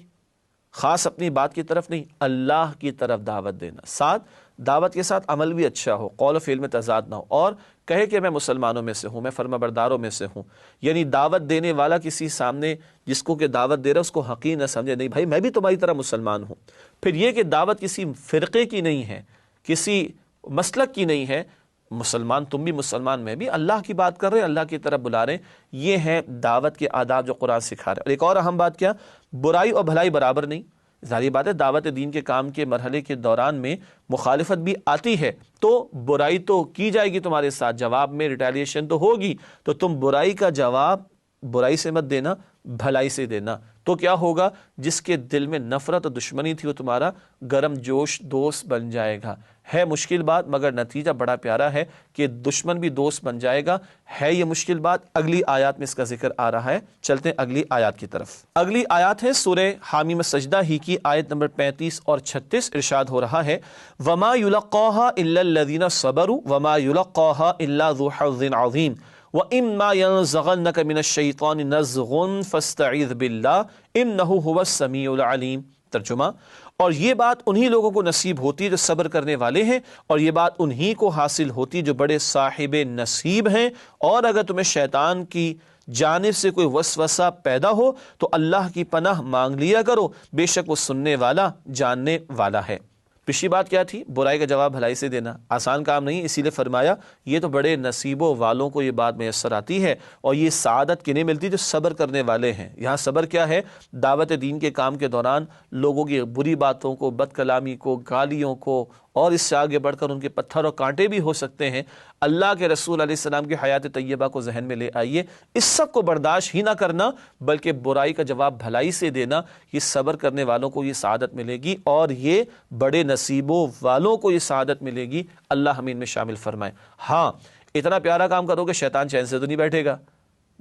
خاص اپنی بات کی طرف نہیں، اللہ کی طرف دعوت دینا، ساتھ دعوت کے ساتھ عمل بھی اچھا ہو، قول و فعل میں تضاد نہ ہو، اور کہے کہ میں مسلمانوں میں سے ہوں، میں فرما برداروں میں سے ہوں۔ یعنی دعوت دینے والا کسی سامنے جس کو کہ دعوت دے رہا ہے اس کو حقیر نہ سمجھے، نہیں بھائی میں بھی تمہاری طرح مسلمان ہوں۔ پھر یہ کہ دعوت کسی فرقے کی نہیں ہے، کسی مسلک کی نہیں ہے، مسلمان تم بھی، مسلمان میں بھی، اللہ کی بات کر رہے ہیں، اللہ کی طرف بلا رہے ہیں۔ یہ ہے دعوت کے آداب جو قرآن سکھا رہا ہے۔ اور ایک اور اہم بات کیا؟ برائی اور بھلائی برابر نہیں۔ ظاہری بات ہے دعوت دین کے کام کے مرحلے کے دوران میں مخالفت بھی آتی ہے، تو برائی تو کی جائے گی تمہارے ساتھ، جواب میں ریٹیلیشن تو ہوگی، تو تم برائی کا جواب برائی سے مت دینا، بھلائی سے دینا۔ تو کیا ہوگا؟ جس کے دل میں نفرت اور دشمنی تھی وہ تمہارا گرم جوش دوست بن جائے گا۔ ہے مشکل بات مگر نتیجہ بڑا پیارا ہے کہ دشمن بھی دوست بن جائے گا۔ ہے یہ مشکل بات، اگلی آیات میں اس کا ذکر آ رہا ہے۔ چلتے ہیں اگلی آیات کی طرف۔ اگلی آیات ہے سورہ حامیم السجدہ ہی کی آیت نمبر 35 اور 36، ارشاد ہو رہا ہے، وَمَا يُلَقَّاهَا إِلَّا الَّذِينَ صَبَرُوا وَمَا يُلَقَّاهَا إِلَّا ذُو حَظٍّ عَظِيمٍ وَإِمَّا يَنزَغَنَّكَ مِنَ الشَّيْطَانِ نَزْغٌ فَاسْتَعِذْ بِاللَّهِ إِنَّهُ هُوَ السَّمِيعُ الْعَلِيمُ۔ ترجمہ، اور یہ بات انہی لوگوں کو نصیب ہوتی ہے جو صبر کرنے والے ہیں، اور یہ بات انہی کو حاصل ہوتی ہے جو بڑے صاحب نصیب ہیں۔ اور اگر تمہیں شیطان کی جانب سے کوئی وسوسہ پیدا ہو تو اللہ کی پناہ مانگ لیا کرو، بے شک وہ سننے والا جاننے والا ہے۔ پچھلی بات کیا تھی؟ برائی کا جواب بھلائی سے دینا آسان کام نہیں، اسی لیے فرمایا یہ تو بڑے نصیبوں والوں کو یہ بات میسر آتی ہے، اور یہ سعادت کنہیں ملتی جو صبر کرنے والے ہیں۔ یہاں صبر کیا ہے؟ دعوت دین کے کام کے دوران لوگوں کی بری باتوں کو، بد کلامی کو، گالیوں کو، اور اس سے آگے بڑھ کر ان کے پتھر اور کانٹے بھی ہو سکتے ہیں۔ اللہ کے رسول علیہ السلام کی حیات طیبہ کو ذہن میں لے آئیے، اس سب کو برداشت ہی نہ کرنا بلکہ برائی کا جواب بھلائی سے دینا، یہ صبر کرنے والوں کو یہ سعادت ملے گی، اور یہ بڑے نصیبوں والوں کو یہ سعادت ملے گی۔ اللہ ہمیں ان میں شامل فرمائے۔ ہاں، اتنا پیارا کام کرو کہ شیطان چین سے تو نہیں بیٹھے گا۔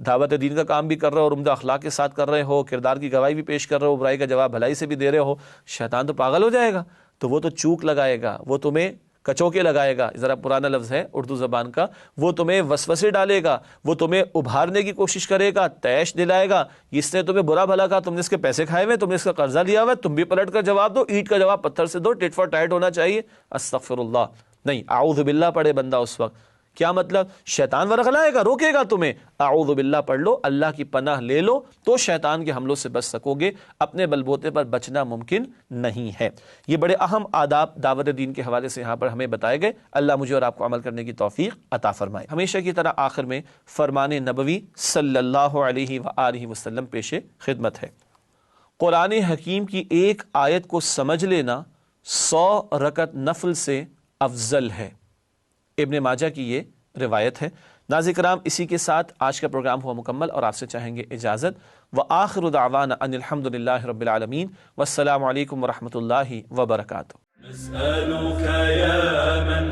دعوت دین کا کام بھی کر رہے ہو اور عمدہ اخلاق کے ساتھ کر رہے ہو، کردار کی گواہی بھی پیش کر رہے ہو، برائی کا جواب بھلائی سے بھی دے رہے ہو، شیطان تو پاگل ہو جائے گا، تو وہ تو چوک لگائے گا، وہ تمہیں کچوکے لگائے گا، ذرا پرانا لفظ ہے اردو زبان کا، وہ تمہیں وسوسے ڈالے گا، وہ تمہیں ابھارنے کی کوشش کرے گا، تیش دلائے گا، اس نے تمہیں برا بھلا کہا، تم نے اس کے پیسے کھائے ہوئے، تم نے اس کا قرضہ لیا ہوا ہے، تم بھی پلٹ کر جواب دو، اینٹ کا جواب پتھر سے دو، ٹٹ فار ٹیٹ ہونا چاہیے۔ استغفر اللہ نہیں، اعوذ باللہ پڑھے بندہ اس وقت، کیا مطلب؟ شیطان ورغلائے گا، روکے گا تمہیں، اعوذ باللہ پڑھ لو، اللہ کی پناہ لے لو تو شیطان کے حملوں سے بچ سکو گے، اپنے بلبوتے پر بچنا ممکن نہیں ہے۔ یہ بڑے اہم آداب دعوت دین کے حوالے سے یہاں پر ہمیں بتائے گئے، اللہ مجھے اور آپ کو عمل کرنے کی توفیق عطا فرمائے۔ ہمیشہ کی طرح آخر میں فرمان نبوی صلی اللہ علیہ وآلہ وسلم پیش خدمت ہے۔ قرآن حکیم کی ایک آیت کو سمجھ لینا 100 رکعت نفل سے افضل ہے، ابن ماجہ کی یہ روایت ہے۔ ناظرین کرام، اسی کے ساتھ آج کا پروگرام ہوا مکمل اور آپ سے چاہیں گے اجازت۔ وآخر دعوانا ان الحمد للہ رب العالمین، والسلام علیکم ورحمۃ اللہ وبرکاتہ۔ نسألك يا من